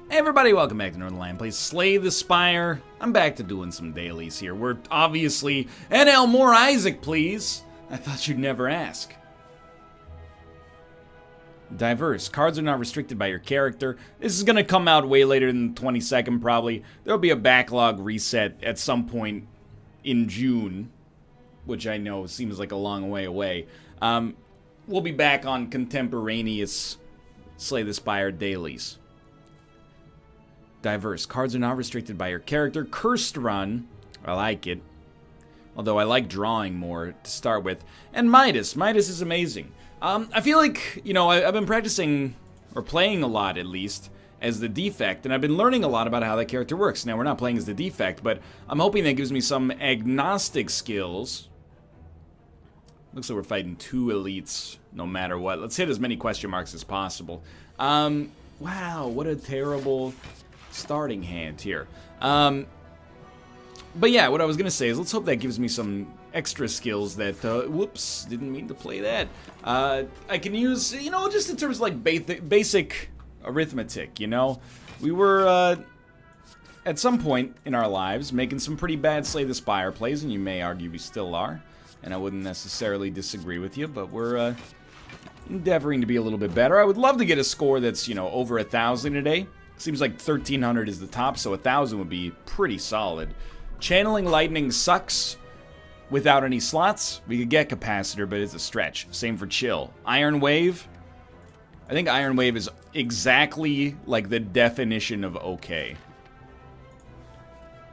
Hey everybody, welcome back to Northernlion. Play Slay the Spire. I'm back to doing some dailies here. We're obviously... NL, more Isaac, please! I thought you'd never ask. Diverse. Cards are not restricted by your character. This is going to come out way later than the 22nd, probably. There'll be a backlog reset at some point in June, which I know seems like a long way away. We'll be back on contemporaneous Slay the Spire dailies. Diverse. Cards are not restricted by your character. Cursed run. I like it. Although I like drawing more to start with. And Midas. Midas is amazing. I feel like, you know, I've been practicing, or playing a lot at least, as the defect, and I've been learning a lot about how that character works. Now, we're not playing as the defect, but I'm hoping that gives me some agnostic skills. Looks like we're fighting two elites, no matter what. Let's hit as many question marks as possible. Wow, what a terrible starting hand here. But yeah, what I was going to say is let's hope that gives me some extra skills that, whoops, didn't mean to play that. I can use, you know, just in terms of like basic arithmetic, you know. We were, at some point in our lives, making some pretty bad Slay the Spire plays, and you may argue we still are. And I wouldn't necessarily disagree with you, but we're, endeavoring to be a little bit better. I would love to get a score that's, you know, over 1,000 a day. Seems like 1,300 is the top, so 1,000 would be pretty solid. Channeling Lightning sucks without any slots. We could get Capacitor, but it's a stretch. Same for Chill. Iron Wave. I think Iron Wave is exactly like the definition of okay.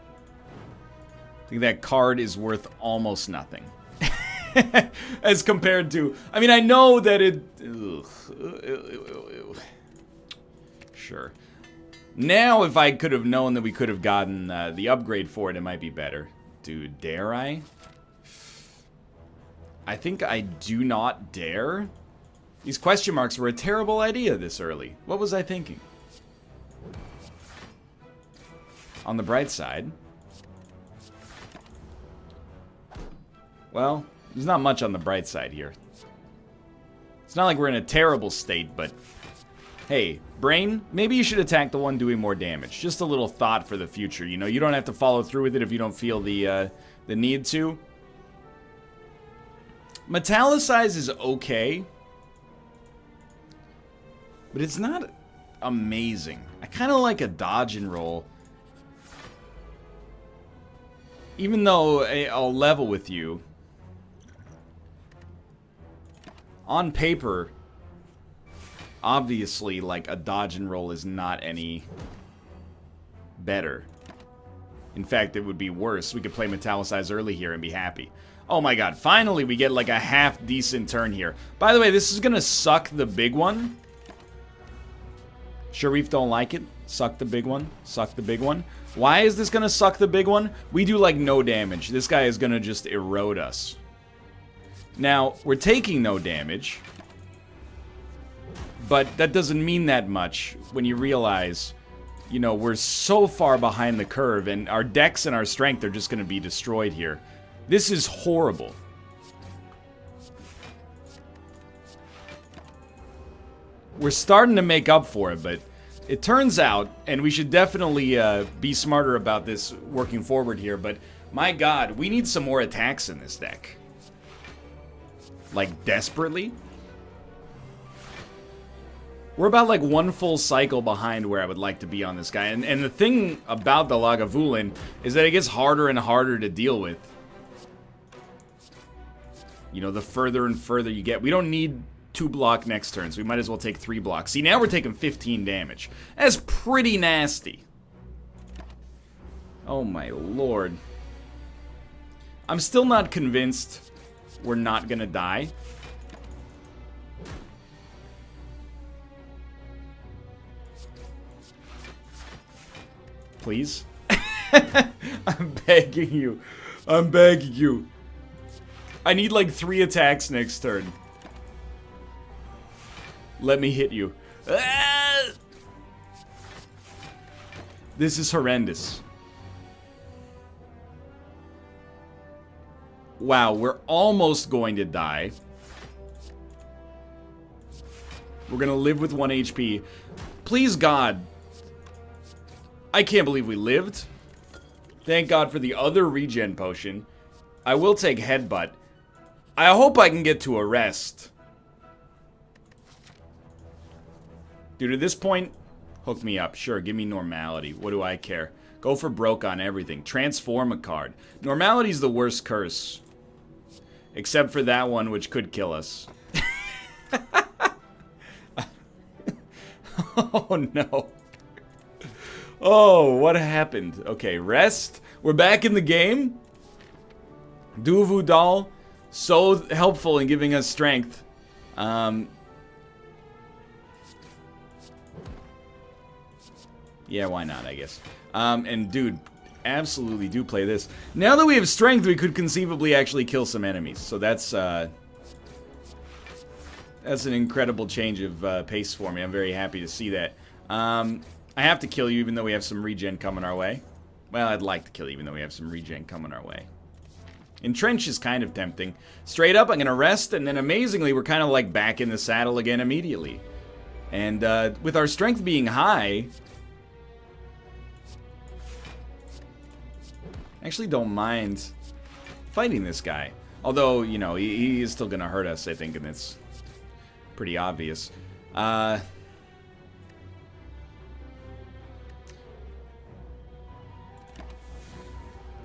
I think that card is worth almost nothing. As compared to... I mean, I know that it... Sure. Now, if I could have known that we could have gotten the upgrade for it, it might be better. Dude, dare I? I think I do not dare. These question marks were a terrible idea this early. What was I thinking? On the bright side... Well, there's not much on the bright side here. It's not like we're in a terrible state, but... Hey, brain, maybe you should attack the one doing more damage. Just a little thought for the future, you know? You don't have to follow through with it if you don't feel the need to. Metallicize is okay. But it's not amazing. I kind of like a dodge and roll. Even though I'll level with you. On paper... Obviously, like, a dodge and roll is not any better. In fact, it would be worse. We could play Metallicize early here and be happy. Oh my god, finally we get, like, a half-decent turn here. By the way, this is gonna suck the big one. Sharif don't like it. Suck the big one. Suck the big one. Why is this gonna suck the big one? We do, like, no damage. This guy is gonna just erode us. Now, we're taking no damage. But that doesn't mean that much when you realize, you know, we're so far behind the curve and our decks and our strength are just going to be destroyed here. This is horrible. We're starting to make up for it, but it turns out, and we should definitely be smarter about this working forward here, but my god, we need some more attacks in this deck. Like, desperately. We're about like one full cycle behind where I would like to be on this guy. And the thing about the Lagavulin is that it gets harder and harder to deal with. You know, the further and further you get. We don't need 2 block next turn, so we might as well take 3 blocks. See, now we're taking 15 damage. That's pretty nasty. Oh my lord. I'm still not convinced we're not gonna die. Please? I'm begging you. I'm begging you. I need like 3 attacks next turn. Let me hit you. Ah! This is horrendous. Wow, we're almost going to die. We're gonna live with 1 HP. Please, God, I can't believe we lived. Thank God for the other regen potion. I will take headbutt. I hope I can get to a rest. Dude, at this point, hook me up. Sure, give me normality. What do I care? Go for broke on everything. Transform a card. Normality's the worst curse. Except for that one, which could kill us. Oh, no. Oh, what happened? Okay, rest. We're back in the game. Duvu Doll, so helpful in giving us strength. Yeah, why not, I guess. And dude, absolutely do play this. Now that we have strength, we could conceivably actually kill some enemies. So that's an incredible change of pace for me. I'm very happy to see that. I have to kill you even though we have some regen coming our way. Well, I'd like to kill you even though we have some regen coming our way. Entrench is kind of tempting. Straight up, I'm going to rest, and then amazingly, we're kind of like back in the saddle again immediately. And with our strength being high, I actually don't mind fighting this guy. Although, you know, he is still going to hurt us, I think, and it's pretty obvious.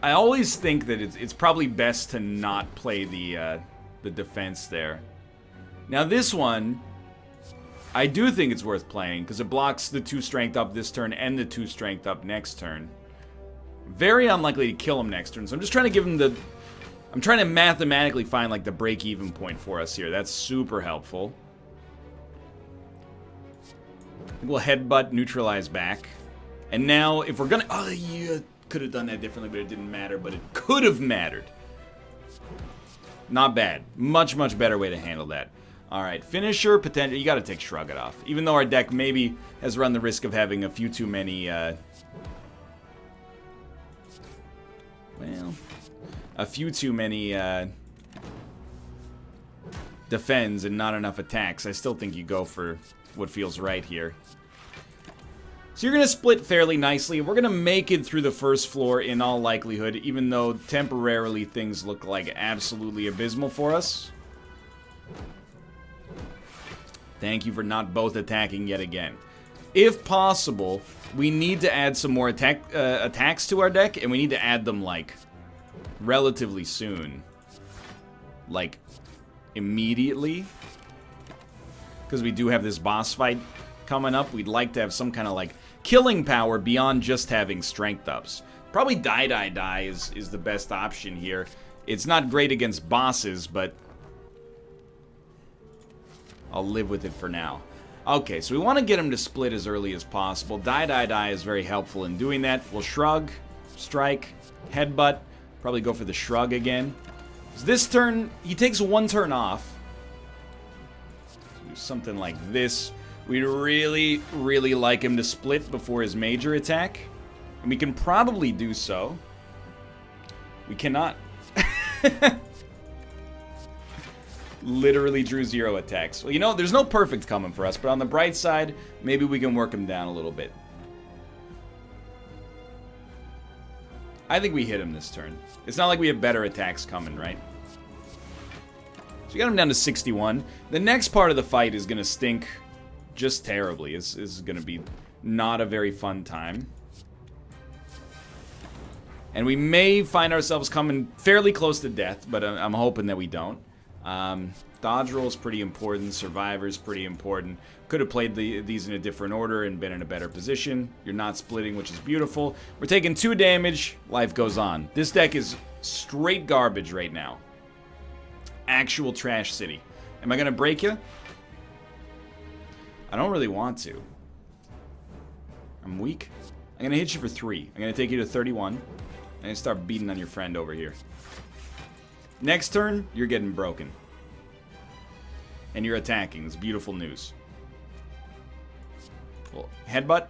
I always think that it's probably best to not play the defense there. Now this one, I do think it's worth playing because it blocks the 2 strength up this turn and the 2 strength up next turn. Very unlikely to kill him next turn, so I'm just trying to give him the... I'm trying to mathematically find like the break-even point for us here. That's super helpful. I think we'll headbutt, neutralize back. And now, if we're gonna... Oh, yeah, could have done that differently, but it didn't matter. But it could have mattered. Not bad. Much, much better way to handle that. Alright, finisher, potential... You gotta take Shrug It Off. Even though our deck maybe has run the risk of having a few too many... well... a few too many, defends and not enough attacks. I still think you go for what feels right here. So you're going to split fairly nicely. We're going to make it through the first floor in all likelihood, even though temporarily things look like absolutely abysmal for us. Thank you for not both attacking yet again. If possible, we need to add some more attacks to our deck, and we need to add them, like, relatively soon. Like, immediately. Because we do have this boss fight coming up. We'd like to have some kind of, like, killing power beyond just having strength ups. Probably die is the best option here. It's not great against bosses, but I'll live with it for now. Okay, so we want to get him to split as early as possible. Die is very helpful in doing that. We'll shrug, strike, headbutt. Probably go for the shrug again. So this turn, he takes 1 turn off. Do something like this. We'd really, really like him to split before his major attack. And we can probably do so. We cannot. Literally drew 0 attacks. Well, you know, there's no perfect coming for us, but on the bright side, maybe we can work him down a little bit. I think we hit him this turn. It's not like we have better attacks coming, right? So we got him down to 61. The next part of the fight is going to stink just terribly. This is going to be not a very fun time. And we may find ourselves coming fairly close to death, but I'm hoping that we don't. Dodge roll is pretty important. Survivor is pretty important. Could have played these in a different order and been in a better position. You're not splitting, which is beautiful. We're taking 2 damage. Life goes on. This deck is straight garbage right now. Actual trash city. Am I going to break you? I don't really want to. I'm weak. I'm going to hit you for 3. I'm going to take you to 31. I'm going to start beating on your friend over here. Next turn, you're getting broken. And you're attacking. It's beautiful news. Well, headbutt.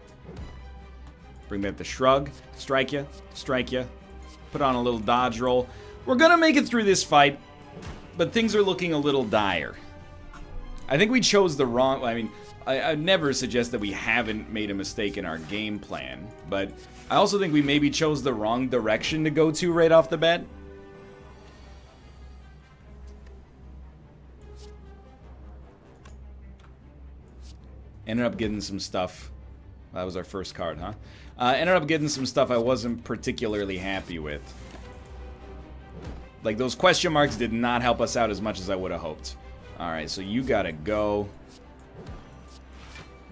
Bring back the shrug. Strike you. Strike you. Put on a little dodge roll. We're going to make it through this fight, but things are looking a little dire. I think we chose the wrong... I mean, I'd never suggest that we haven't made a mistake in our game plan, but I also think we maybe chose the wrong direction to go to right off the bat. Ended up getting some stuff. That was our first card, huh? Ended up getting some stuff I wasn't particularly happy with. Like, those question marks did not help us out as much as I would have hoped. Alright, so you gotta go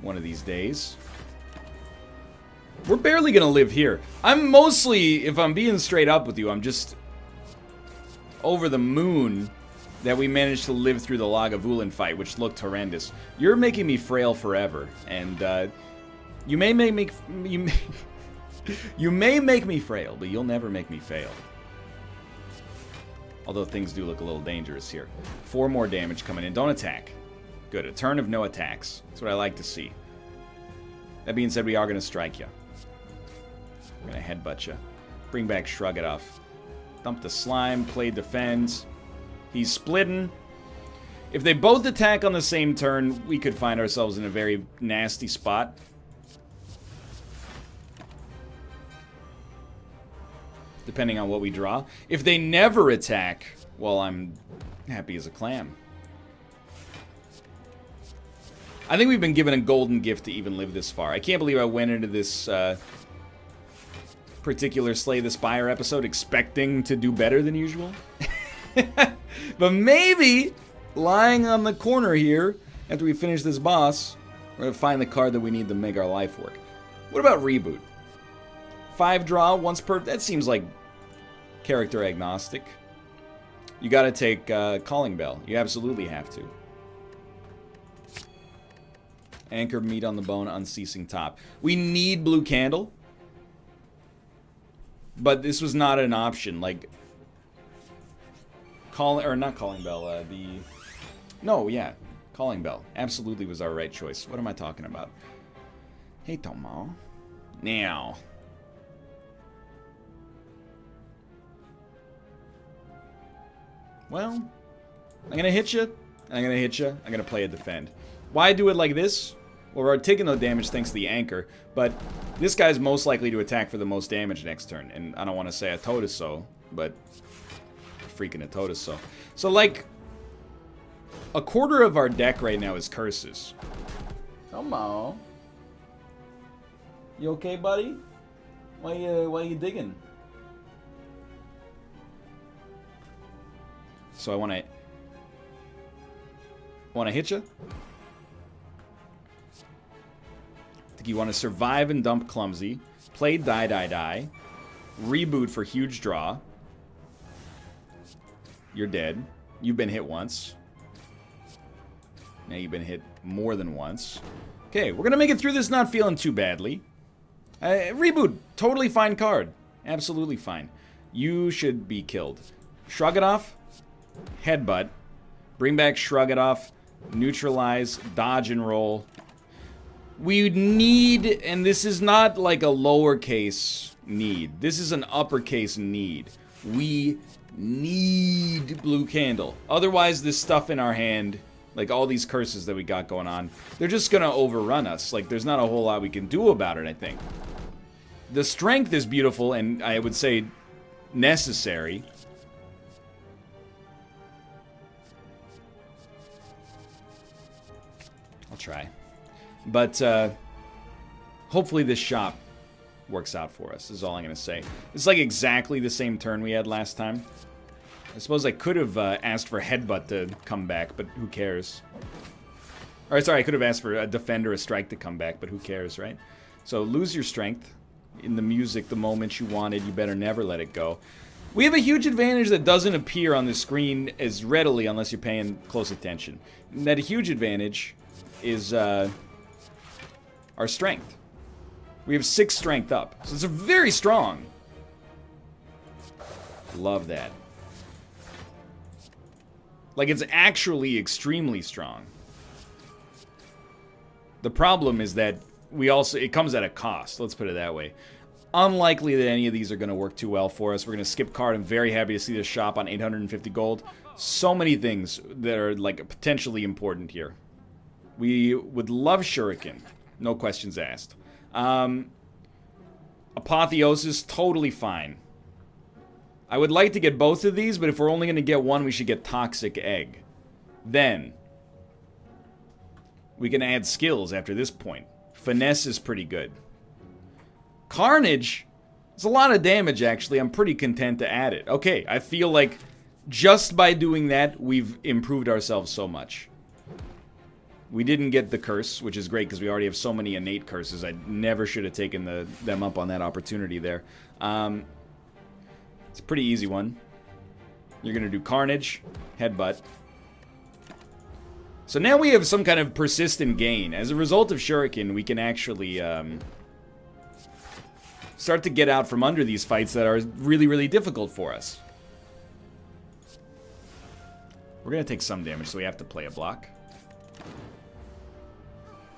one of these days. We're barely gonna live here. I'm mostly, if I'm being straight up with you, I'm just over the moon that we managed to live through the Lagavulin fight, which looked horrendous. You're making me frail forever, and you may make me you may make me frail, but you'll never make me fail. Although things do look a little dangerous here. 4 more damage coming in. Don't attack. Good. A turn of no attacks. That's what I like to see. That being said, we are going to strike you. We're going to headbutt you. Bring back Shrug It Off. Dump the slime. Play defend. He's splitting. If they both attack on the same turn, we could find ourselves in a very nasty spot. Depending on what we draw. If they never attack, well, I'm happy as a clam. I think we've been given a golden gift to even live this far. I can't believe I went into this particular Slay the Spire episode expecting to do better than usual. But maybe, lying on the corner here, after we finish this boss, we're going to find the card that we need to make our life work. What about Reboot? 5 draw, once per... That seems like character agnostic. You gotta take Calling Bell. You absolutely have to. Anchor, Meat on the Bone, Unceasing Top. We need Blue Candle. But this was not an option. Like... not Calling Bell, No, yeah. Calling Bell. Absolutely was our right choice. What am I talking about? Hey, Tomo. Now... Well, I'm going to hit you, I'm going to hit you, I'm going to play a defend. Why do it like this? Well, we're taking no damage thanks to the anchor, but this guy's most likely to attack for the most damage next turn, and I don't want to say I told us so, but freaking I told us so. So, like, a quarter of our deck right now is curses. Come on. You okay, buddy? Why you digging? So I want to hit you. I think you want to survive and dump Clumsy. Play die. Reboot for huge draw. You're dead. You've been hit once. Now you've been hit more than once. Okay, we're going to make it through this not feeling too badly. Reboot. Totally fine card. Absolutely fine. You should be killed. Shrug It Off. Headbutt, bring back Shrug It Off, neutralize, dodge and roll. We need, and this is not like a lowercase need, this is an uppercase need. We need Blue Candle. Otherwise, this stuff in our hand, like all these curses that we got going on, they're just gonna overrun us. Like, there's not a whole lot we can do about it, I think. The strength is beautiful and I would say necessary. Try. But hopefully this shop works out for us, is all I'm going to say. It's like exactly the same turn we had last time. I suppose I could have asked for Headbutt to come back, but who cares? Or sorry, I could have asked for a Defend or a Strike to come back, but who cares, right? So lose your strength. In the music, the moment you wanted, you better never let it go. We have a huge advantage that doesn't appear on the screen as readily unless you're paying close attention. And that huge advantage is our strength. We have 6 strength up. So it's very strong. Love that. Like, it's actually extremely strong. The problem is that it comes at a cost. Let's put it that way. Unlikely that any of these are going to work too well for us. We're going to skip card. I'm very happy to see this shop on 850 gold. So many things that are, like, potentially important here. We would love Shuriken. No questions asked. Apotheosis, totally fine. I would like to get both of these, but if we're only going to get one, we should get Toxic Egg. Then, we can add skills after this point. Finesse is pretty good. Carnage, it's a lot of damage, actually. I'm pretty content to add it. Okay, I feel like just by doing that, we've improved ourselves so much. We didn't get the curse, which is great because we already have so many innate curses. I never should have taken them up on that opportunity there. It's a pretty easy one. You're going to do Carnage, Headbutt. So now we have some kind of persistent gain. As a result of Shuriken, we can actually start to get out from under these fights that are really, really difficult for us. We're going to take some damage, so we have to play a block.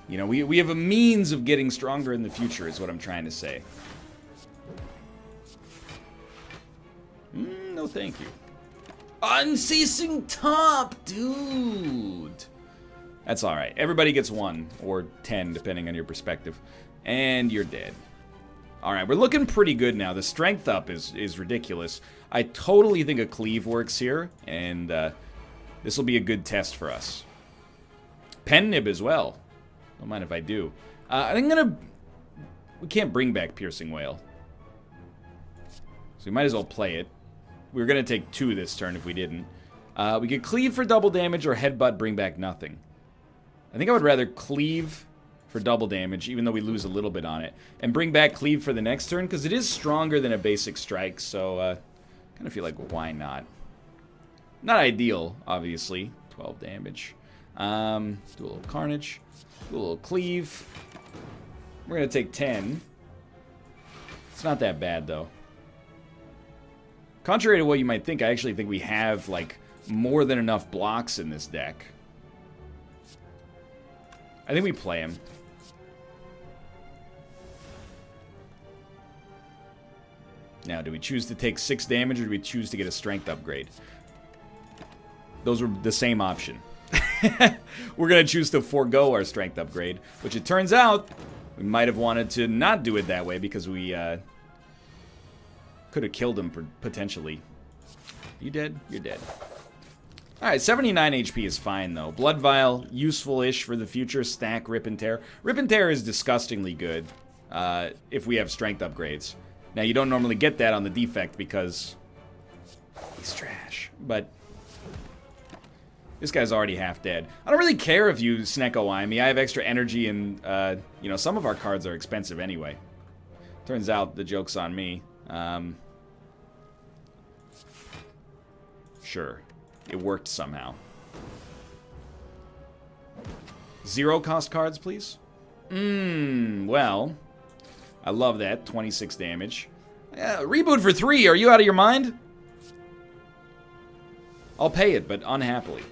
You know, we have a means of getting stronger in the future, is what I'm trying to say. No thank you. Unceasing Top, dude! That's alright. Everybody gets 1, or 10, depending on your perspective. And you're dead. Alright, we're looking pretty good now. The strength up is ridiculous. I totally think a cleave works here, and this will be a good test for us. Pen Nib as well. Don't mind if I do. I'm gonna... We can't bring back Piercing Wail. So we might as well play it. We were gonna take 2 this turn if we didn't. We could cleave for double damage or headbutt, bring back nothing. I think I would rather cleave for double damage, even though we lose a little bit on it, and bring back cleave for the next turn, because it is stronger than a basic strike, so kind of feel like, why not? Not ideal, obviously. 12 damage. Do a little Carnage. Do a little Cleave. We're going to take 10. It's not that bad, though. Contrary to what you might think, I actually think we have, like, more than enough blocks in this deck. I think we play him. Now, do we choose to take 6 damage, or do we choose to get a strength upgrade? Those were the same option. We're going to choose to forego our strength upgrade, which it turns out we might have wanted to not do it that way because we could have killed him potentially. You dead? You're dead. Alright, 79 HP is fine, though. Blood Vial, useful-ish for the future. Stack Rip and Tear. Rip and Tear is disgustingly good if we have strength upgrades. Now, you don't normally get that on the defect because he's trash, but this guy's already half dead. I don't really care if you Sneko-eye me. I have extra energy, and, you know, some of our cards are expensive anyway. Turns out the joke's on me. Sure. It worked somehow. 0 cost cards, please? Well, I love that. 26 damage. Reboot for 3. Are you out of your mind? I'll pay it, but unhappily.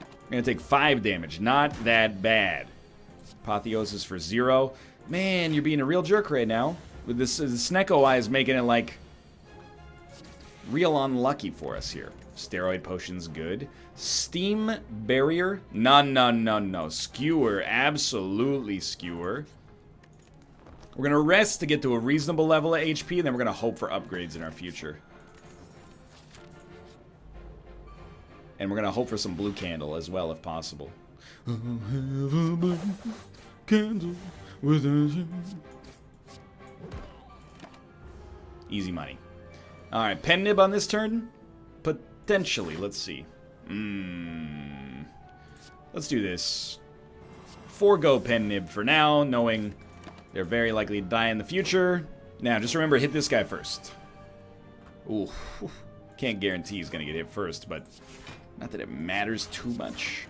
I'm going to take 5 damage. Not that bad. Apotheosis for 0. Man, you're being a real jerk right now. With this, Sneko-eye is making it, like, real unlucky for us here. Steroid Potion's good. Steam Barrier? No. Skewer. Absolutely Skewer. We're going to rest to get to a reasonable level of HP, and then we're going to hope for upgrades in our future. And we're going to hope for some Blue Candle as well, if possible. I'll have a blue candle without you. Easy money. Alright, Pen Nib on this turn? Potentially. Let's see. Let's do this. Forgo Pen Nib for now, knowing they're very likely to die in the future. Now, just remember, hit this guy first. Ooh. Can't guarantee he's going to get hit first, but not that it matters too much.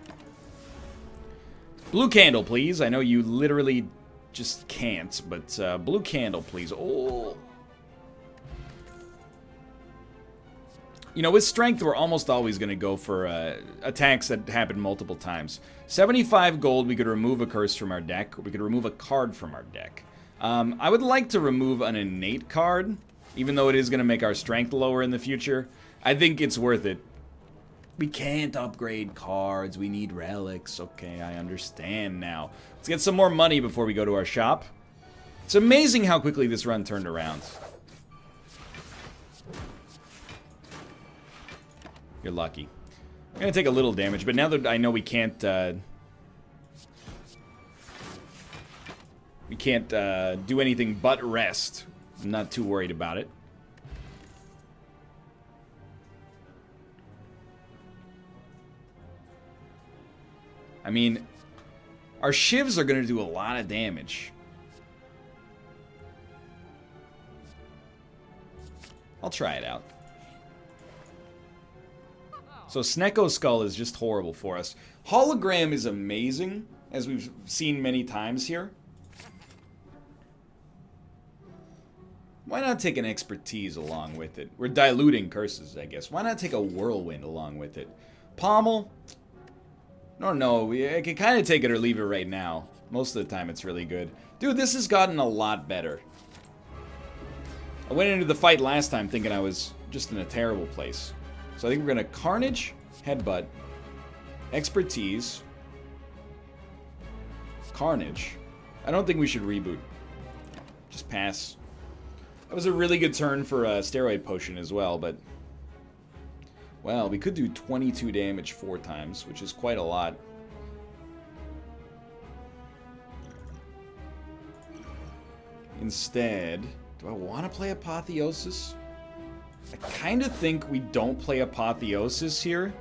Blue Candle, please. I know you literally just can't, but Blue Candle, please. Oh. You know, with Strength, we're almost always going to go for attacks that happen multiple times. 75 gold, we could remove a curse from our deck. We could remove a card from our deck. I would like to remove an innate card, even though it is going to make our strength lower in the future. I think it's worth it. We can't upgrade cards. We need relics. Okay, I understand now. Let's get some more money before we go to our shop. It's amazing how quickly this run turned around. You're lucky. I'm gonna take a little damage, but now that I know we can't do anything but rest, I'm not too worried about it. I mean, our shivs are gonna do a lot of damage. I'll try it out. So Snecko Skull is just horrible for us. Hologram is amazing, as we've seen many times here. Why not take an expertise along with it? We're diluting curses, I guess. Why not take a whirlwind along with it? Pommel? No, I can kind of take it or leave it right now. Most of the time it's really good. Dude, this has gotten a lot better. I went into the fight last time thinking I was just in a terrible place. So I think we're going to Carnage, Headbutt, Expertise, Carnage. I don't think we should reboot. Just pass. That was a really good turn for a Steroid Potion as well, but... Well, we could do 22 damage 4 times, which is quite a lot. Instead... Do I want to play Apotheosis? I kind of think we don't play Apotheosis here.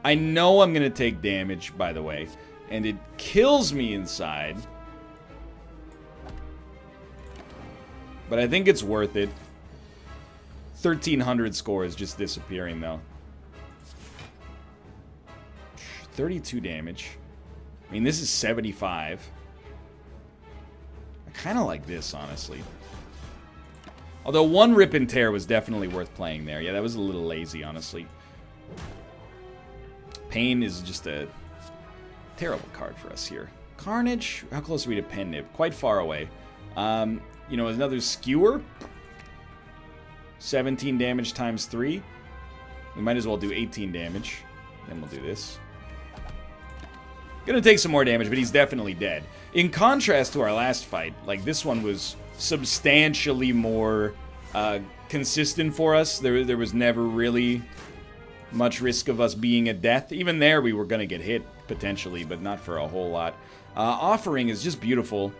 I know I'm going to take damage, by the way. And it kills me inside. But I think it's worth it. 1,300 score is just disappearing, though. 32 damage. I mean, this is 75. I kind of like this, honestly. Although one Rip and Tear was definitely worth playing there. Yeah, that was a little lazy, honestly. Pain is just a terrible card for us here. Carnage? How close are we to Pen Nib? Quite far away. You know, another Skewer. 17 damage times 3. We might as well do 18 damage. Then we'll do this. Gonna take some more damage, but he's definitely dead. In contrast to our last fight, like, this one was substantially more consistent for us. There was never really much risk of us being a death. Even there, we were gonna get hit, potentially, but not for a whole lot. Offering is just beautiful.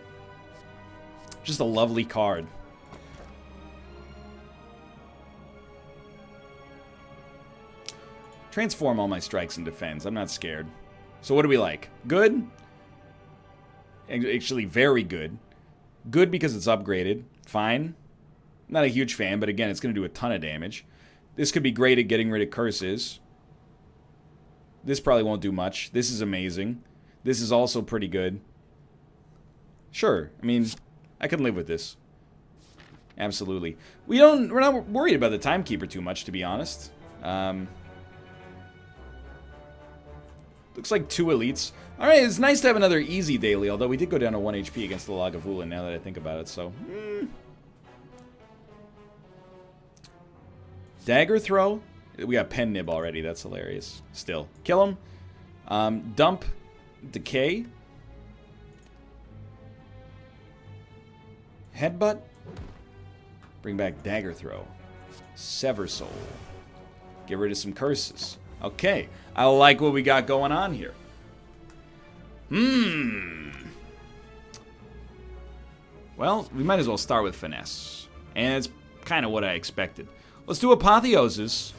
Just a lovely card. Transform all my strikes into defense. I'm not scared. So what do we like? Good? Actually, very good. Good because it's upgraded. Fine. Not a huge fan, but again, it's going to do a ton of damage. This could be great at getting rid of curses. This probably won't do much. This is amazing. This is also pretty good. Sure. I mean, I can live with this. Absolutely. We're not worried about the Timekeeper too much, to be honest. Looks like 2 elites. Alright, it's nice to have another easy daily, although we did go down to 1 HP against the Lagavulin, now that I think about it, so... Dagger Throw? We got Pen Nib already, that's hilarious. Still. Kill him. Dump Decay. Headbutt. Bring back Dagger Throw. Sever Soul. Get rid of some curses. Okay, I like what we got going on here. Well, we might as well start with Finesse. And it's kind of what I expected. Let's do Apotheosis.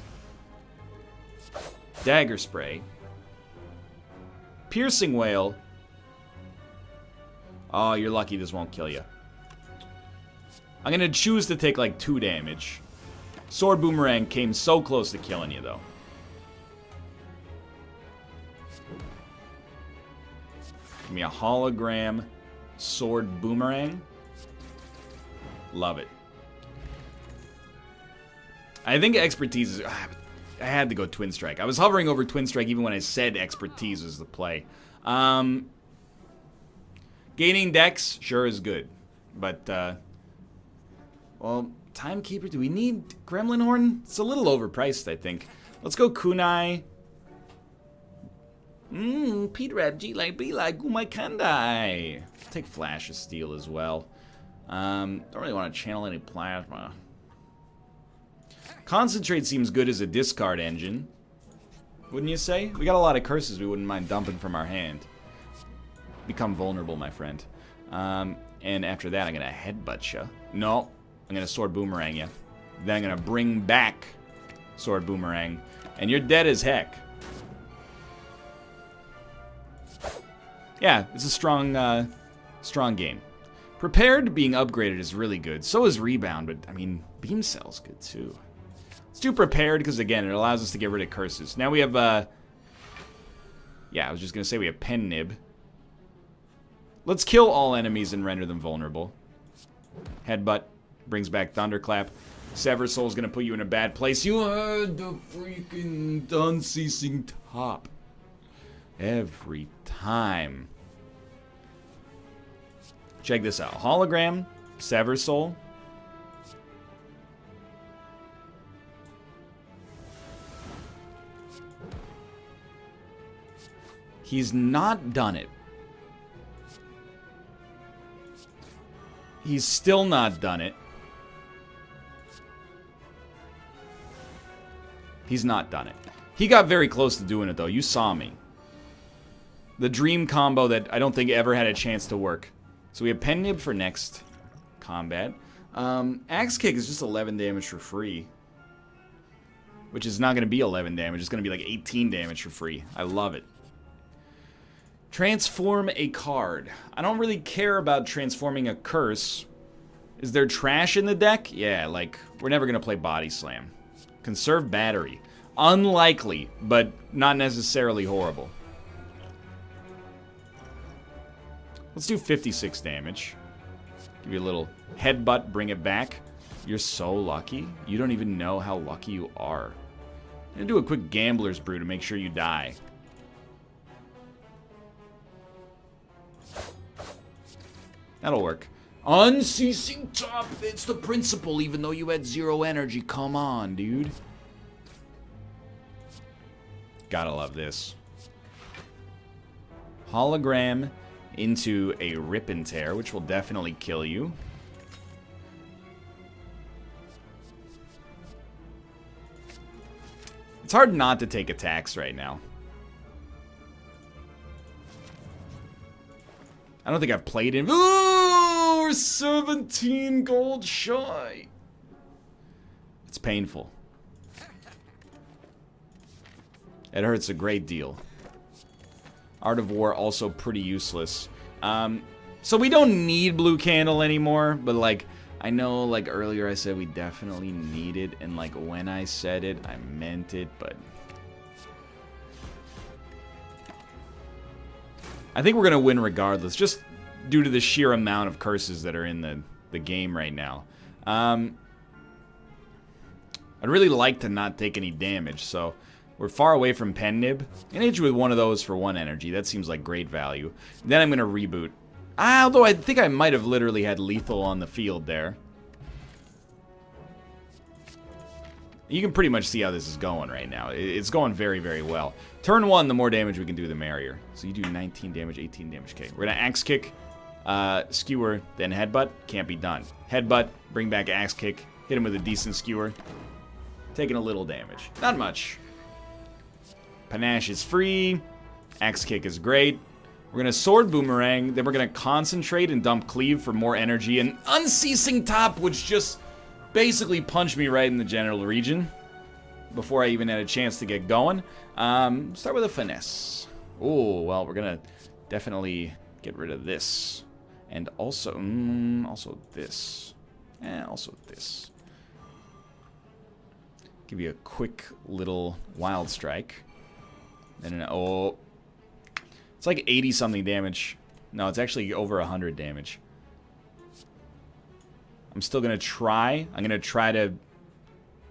Dagger Spray. Piercing Wail. Oh, you're lucky this won't kill you. I'm going to choose to take like 2 damage. Sword Boomerang came so close to killing you, though. Give me a hologram sword boomerang. Love it. I think expertise is... I had to go Twin Strike. I was hovering over Twin Strike even when I said expertise was the play. Gaining dex, sure is good. But, Well, Timekeeper, do we need Gremlin Horn? It's a little overpriced, I think. Let's go Kunai. Pete Rap, G like be like Gumai Kandai. Take Flash of Steel as well. Don't really want to channel any plasma. Concentrate seems good as a discard engine. Wouldn't you say? We got a lot of curses we wouldn't mind dumping from our hand. Become vulnerable, my friend. And after that, I'm going to headbutt you. No, I'm going to sword boomerang you. Then I'm going to bring back sword boomerang. And you're dead as heck. Yeah, it's a strong, strong game. Prepared being upgraded is really good. So is Rebound, but, I mean, Beam Cell's good, too. Let's do Prepared, because, again, it allows us to get rid of curses. Now we have, yeah, I was just going to say we have Pen Nib. Let's kill all enemies and render them vulnerable. Headbutt brings back Thunderclap. Sever Soul's going to put you in a bad place. You had the freaking unceasing top. Every time. Check this out. Hologram, Sever Soul. He's not done it. He's still not done it. He's not done it. He got very close to doing it, though. You saw me. The dream combo that I don't think ever had a chance to work. So we have Pen Nib for next combat. Axe Kick is just 11 damage for free. Which is not going to be 11 damage. It's going to be like 18 damage for free. I love it. Transform a card. I don't really care about transforming a curse. Is there trash in the deck? Yeah, like, we're never going to play Body Slam. Conserve Battery. Unlikely, but not necessarily horrible. Let's do 56 damage. Give you a little headbutt, bring it back. You're so lucky. You don't even know how lucky you are. I'm going to do a quick Gambler's Brew to make sure you die. That'll work. Unceasing Top. It's the principle, even though you had 0 energy. Come on, dude. Gotta love this. Hologram into a Rip and Tear, which will definitely kill you. It's hard not to take attacks right now. I don't think I've played him. Oh, we're 17 gold shy. It's painful. It hurts a great deal. Art of War also pretty useless. So we don't need Blue Candle anymore, but like, I know like earlier I said we definitely need it, and like when I said it, I meant it, but I think we're going to win regardless, just due to the sheer amount of curses that are in the game right now. I'd really like to not take any damage, so we're far away from Pen Nib. I'm going to hit you with one of those for 1 energy. That seems like great value. Then I'm going to reboot. Although I think I might have literally had lethal on the field there. You can pretty much see how this is going right now. It's going very, very well. Turn 1, the more damage we can do, the merrier. So you do 19 damage, 18 damage. Okay, we're going to Axe Kick, Skewer, then Headbutt. Can't be done. Headbutt, bring back Axe Kick, hit him with a decent Skewer. Taking a little damage. Not much. Panache is free. Axe Kick is great. We're going to Sword Boomerang, then we're going to Concentrate and dump Cleave for more energy. And Unceasing Top, which just basically punched me right in the genital region before I even had a chance to get going. Start with a Finesse. Oh, well, we're going to definitely get rid of this. And also, also this. Also this. Give you a quick little Wild Strike. Then oh, it's like 80-something damage. No, it's actually over 100 damage. I'm still going to try. I'm going to try to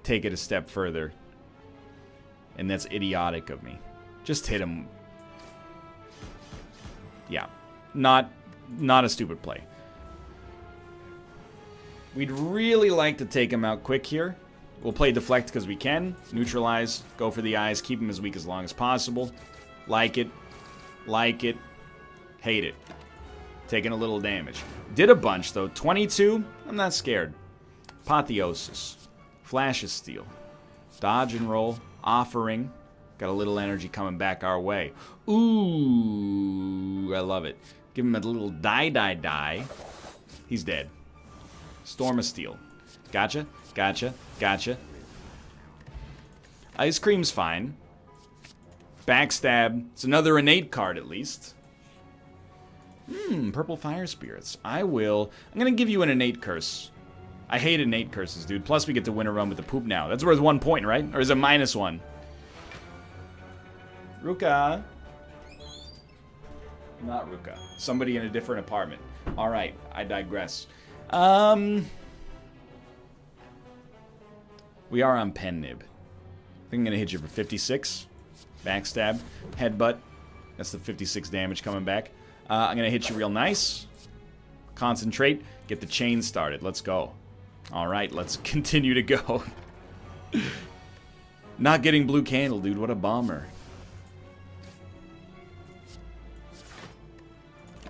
take it a step further. And that's idiotic of me. Just hit him. Yeah. Not a stupid play. We'd really like to take him out quick here. We'll play deflect because we can. Neutralize. Go for the eyes. Keep him as weak as long as possible. Like it. Like it. Hate it. Taking a little damage. Did a bunch, though. 22. I'm not scared. Apotheosis. Flash of Steel. Dodge and roll. Offering. Got a little energy coming back our way. Ooh. I love it. Give him a little die. He's dead. Storm of Steel. Gotcha. Gotcha. Gotcha. Ice Cream's fine. Backstab. It's another innate card, at least. Purple Fire Spirits. I'm gonna give you an innate curse. I hate innate curses, dude. Plus, we get to win a run with the poop now. That's worth 1 point, right? Or is it -1? Ruka. Not Ruka. Somebody in a different apartment. Alright, I digress. We are on Pen Nib. I think I'm gonna hit you for 56. Backstab. Headbutt. That's the 56 damage coming back. I'm gonna hit you real nice. Concentrate. Get the chain started. Let's go. Alright, let's continue to go. Not getting blue candle, dude. What a bummer.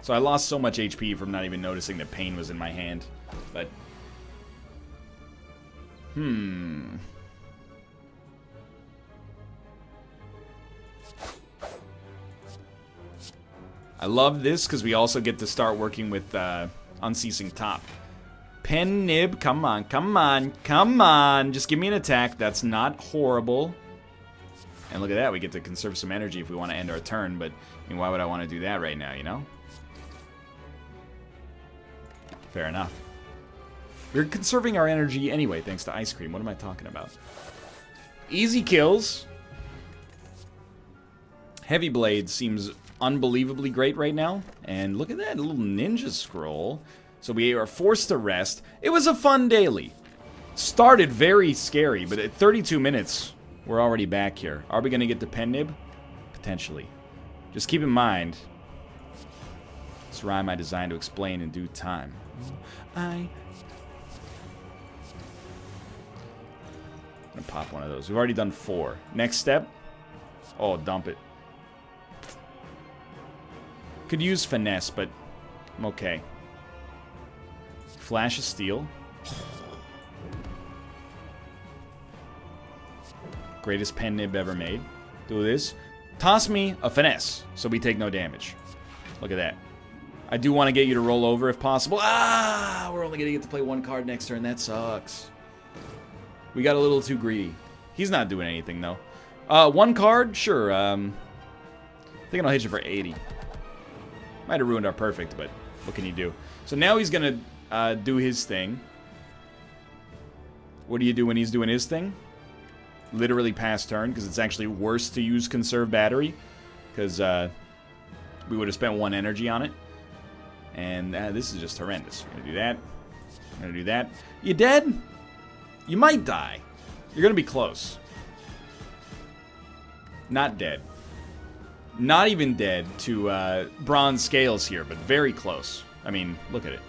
So I lost so much HP from not even noticing that pain was in my hand. But... I love this because we also get to start working with Unceasing Top. Pen Nib, come on, come on, come on. Just give me an attack. That's not horrible. And look at that, we get to conserve some energy if we want to end our turn, but I mean, why would I want to do that right now, you know? Fair enough. We're conserving our energy anyway, thanks to Ice Cream. What am I talking about? Easy kills. Heavy Blade seems unbelievably great right now. And look at that, a little ninja scroll. So we are forced to rest. It was a fun daily. Started very scary, but at 32 minutes, we're already back here. Are we going to get to Pen Nib? Potentially. Just keep in mind, this rhyme I designed to explain in due time. I'm gonna pop one of those. We've already done 4. Next step. Oh, dump it. Could use Finesse, but I'm okay. Flash of Steel. Greatest Pen Nib ever made. Do this. Toss me a Finesse, so we take no damage. Look at that. I do want to get you to roll over if possible. Ah! We're only going to get to play 1 card next turn. That sucks. We got a little too greedy. He's not doing anything, though. 1 card? Sure. I think I'll hit you for 80. Might have ruined our perfect, but what can you do? So now he's going to do his thing. What do you do when he's doing his thing? Literally pass turn, because it's actually worse to use Conserve Battery. Because we would have spent 1 energy on it. And this is just horrendous. I'm going to do that. I'm going to do that. You dead? You might die. You're going to be close. Not dead. Not even dead to bronze scales here, but very close. I mean, look at it.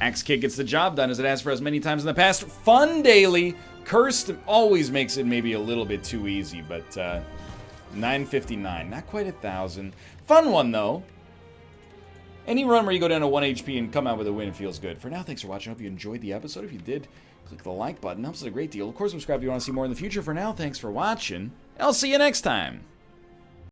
Axe Kick gets the job done as it has for us many times in the past. Fun daily. Cursed always makes it maybe a little bit too easy, but 959. Not quite 1,000. Fun one, though. Any run where you go down to 1 HP and come out with a win feels good. For now, thanks for watching. I hope you enjoyed the episode. If you did, click the like button. Helps us a great deal. Of course, subscribe if you want to see more in the future. For now, thanks for watching. I'll see you next time.